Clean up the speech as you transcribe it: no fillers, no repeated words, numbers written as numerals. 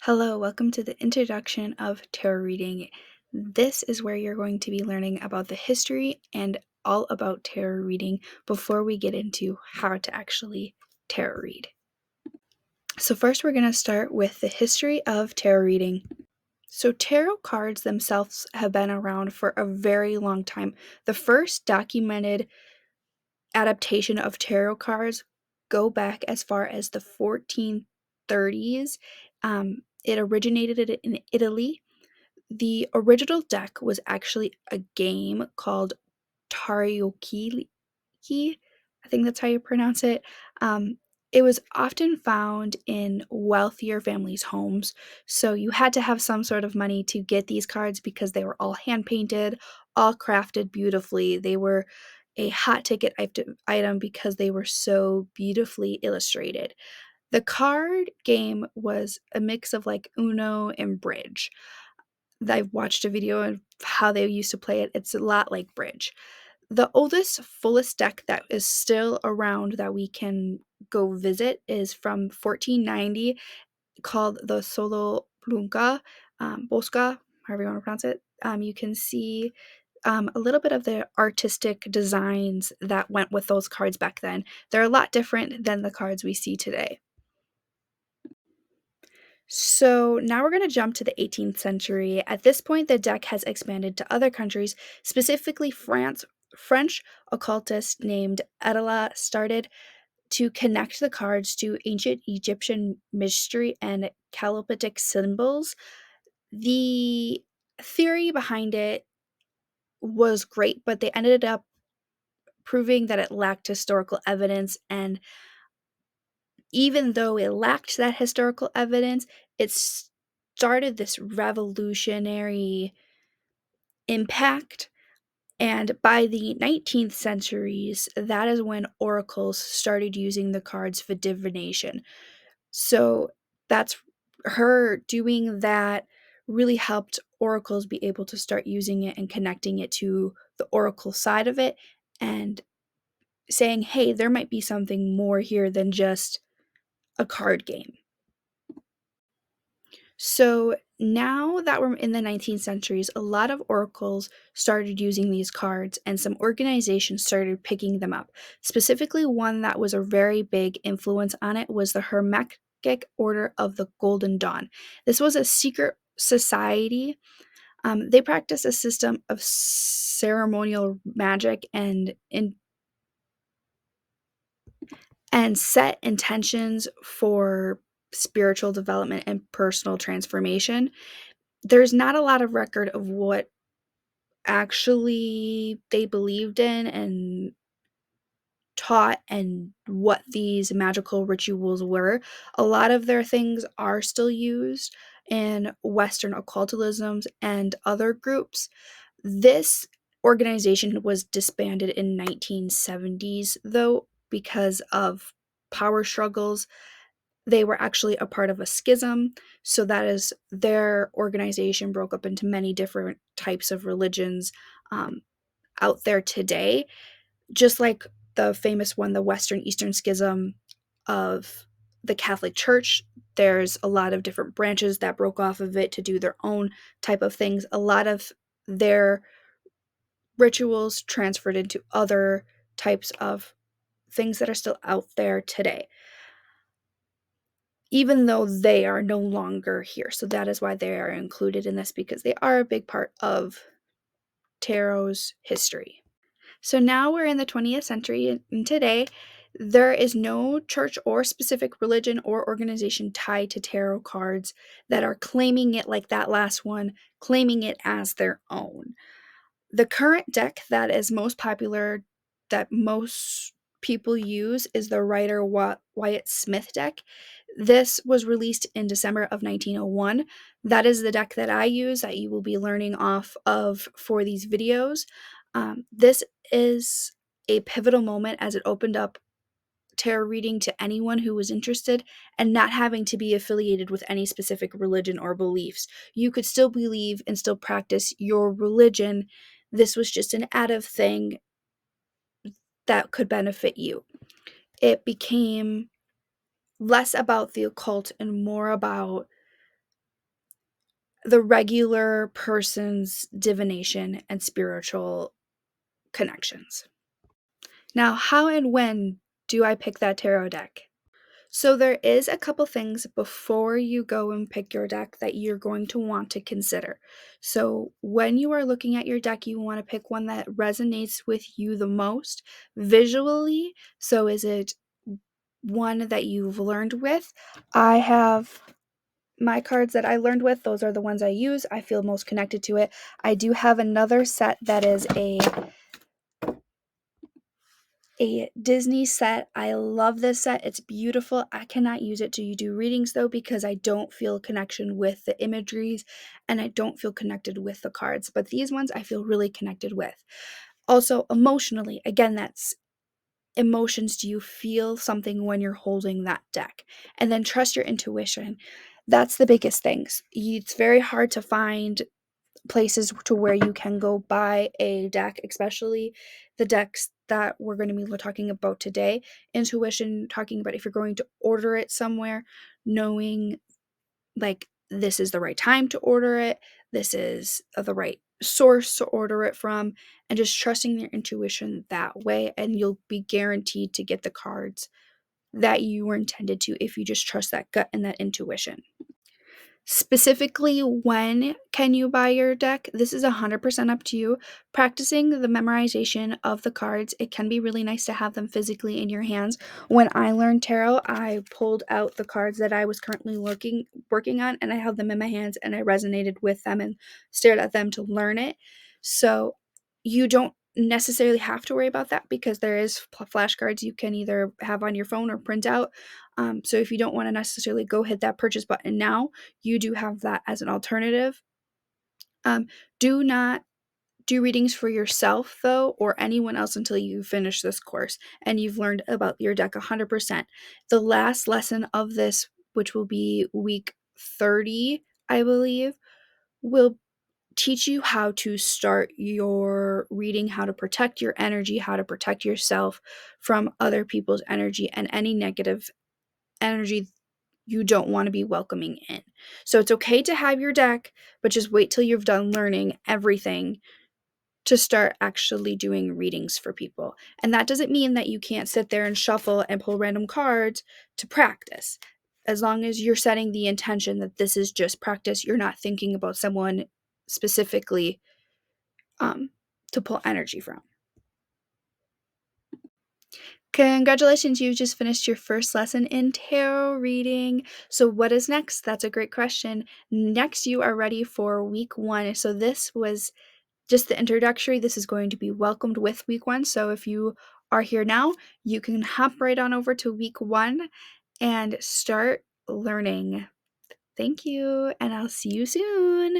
Hello, welcome to the introduction of tarot reading. This is where you're going to be learning about the history and all about tarot reading before we get into how to actually tarot read. So, first, we're going to start with the history of tarot reading. So, tarot cards themselves have been around for a very long time. The first documented adaptation of tarot cards go back as far as the 1430s. It originated in Italy. The original deck was actually a game called Tarioki. I think that's how you pronounce it. Um, it was often found in wealthier families' homes, so you had to have some sort of money to get these cards because they were all hand painted, all crafted beautifully. They were a hot ticket item because they were so beautifully illustrated. The card game was a mix of like Uno and Bridge. I've watched a video of how they used to play it. It's a lot like Bridge. The oldest, fullest deck that is still around that we can go visit is from 1490, called the Solo Blunka, Bosca, however you want to pronounce it. You can see a little bit of the artistic designs that went with those cards back then. They're a lot different than the cards we see today. So now we're going to jump to the 18th century. At this point, the deck has expanded to other countries, specifically France. French occultist named Adela started to connect the cards to ancient Egyptian mystery and Caliphatic symbols. The theory behind it was great, but they ended up proving that it lacked historical evidence. And even though it lacked that historical evidence, it started this revolutionary impact. And by the 19th centuries, that is when oracles started using the cards for divination. So that's her doing that really helped oracles be able to start using it and connecting it to the oracle side of it and saying, hey, there might be something more here than just a card game. So now that we're in the 19th centuries, a lot of oracles started using these cards, and some organizations started picking them up. Specifically, one that was a very big influence on it was the Hermetic Order of the Golden Dawn. This was a secret society. They practiced a system of ceremonial magic and set intentions for spiritual development and personal transformation. There's not a lot of record of what actually they believed in and taught and what these magical rituals were. A lot of their things are still used in Western occultisms and other groups. This organization was disbanded in 1970s though because of power struggles. They were actually a part of a schism, so that is their organization broke up into many different types of religions um, out there today, just like the famous one, the Western Eastern Schism of the Catholic Church. There's a lot of different branches that broke off of it to do their own type of things. A lot of their rituals transferred into other types of things that are still out there today, even though they are no longer here. So that is why they are included in this, because they are a big part of tarot's history. So now we're in the 20th century, and today there is no church or specific religion or organization tied to tarot cards that are claiming it, like that last one, claiming it as their own. The current deck that is most popular, that most people use, is the Rider Wyatt Smith deck. This was released in December of 1901. That is the deck that I use, that you will be learning off of for these videos. This is a pivotal moment as it opened up tarot reading to anyone who was interested, and not having to be affiliated with any specific religion or beliefs. You could still believe and still practice your religion. This was just an added thing that could benefit you. It became less about the occult and more about the regular person's divination and spiritual connections. Now, how and when do I pick that tarot deck? So there is a couple things before you go and pick your deck that you're going to want to consider. So when you are looking at your deck, you want to pick one that resonates with you the most visually. So is it one that you've learned with? I have my cards that I learned with, those are the ones I use. I feel most connected to it. I do have another set that is a Disney set. I love this set. It's beautiful. I cannot use it to do readings though because I don't feel a connection with the imageries and I don't feel connected with the cards. But these ones I feel really connected with. Also, emotionally, again, that's emotions. Do you feel something when you're holding that deck? And then trust your intuition. That's the biggest things. It's very hard to find places to where you can go buy a deck, especially the decks that we're going to be talking about today. Intuition, talking about if you're going to order it somewhere, knowing like this is the right time to order it, this is the right source to order it from, and just trusting your intuition that way, and you'll be guaranteed to get the cards that you were intended to if you just trust that gut and that intuition. Specifically, when can you buy your deck? This is 100% up to you. Practicing the memorization of the cards, it can be really nice to have them physically in your hands. When I learned tarot, I pulled out the cards that I was currently working on, and I held them in my hands and I resonated with them and stared at them to learn it. So you don't necessarily have to worry about that because there is flashcards you can either have on your phone or print out. So if you don't want to necessarily go hit that purchase button now, you do have that as an alternative. Do not do readings for yourself, though, or anyone else until you finish this course and you've learned about your deck 100%. The last lesson of this, which will be week 30, I believe, will teach you how to start your reading, how to protect your energy, how to protect yourself from other people's energy and any negative energy you don't want to be welcoming in. So it's okay to have your deck, but just wait till you've done learning everything to start actually doing readings for people. And that doesn't mean that you can't sit there and shuffle and pull random cards to practice. As long as you're setting the intention that this is just practice, you're not thinking about someone specifically to pull energy from. Congratulations, you just finished your first lesson in tarot reading. So, what is next? That's a great question. Next, you are ready for week 1. So, this was just the introductory. This is going to be welcomed with week 1. So, if you are here now, you can hop right on over to week 1 and start learning. Thank you, and I'll see you soon.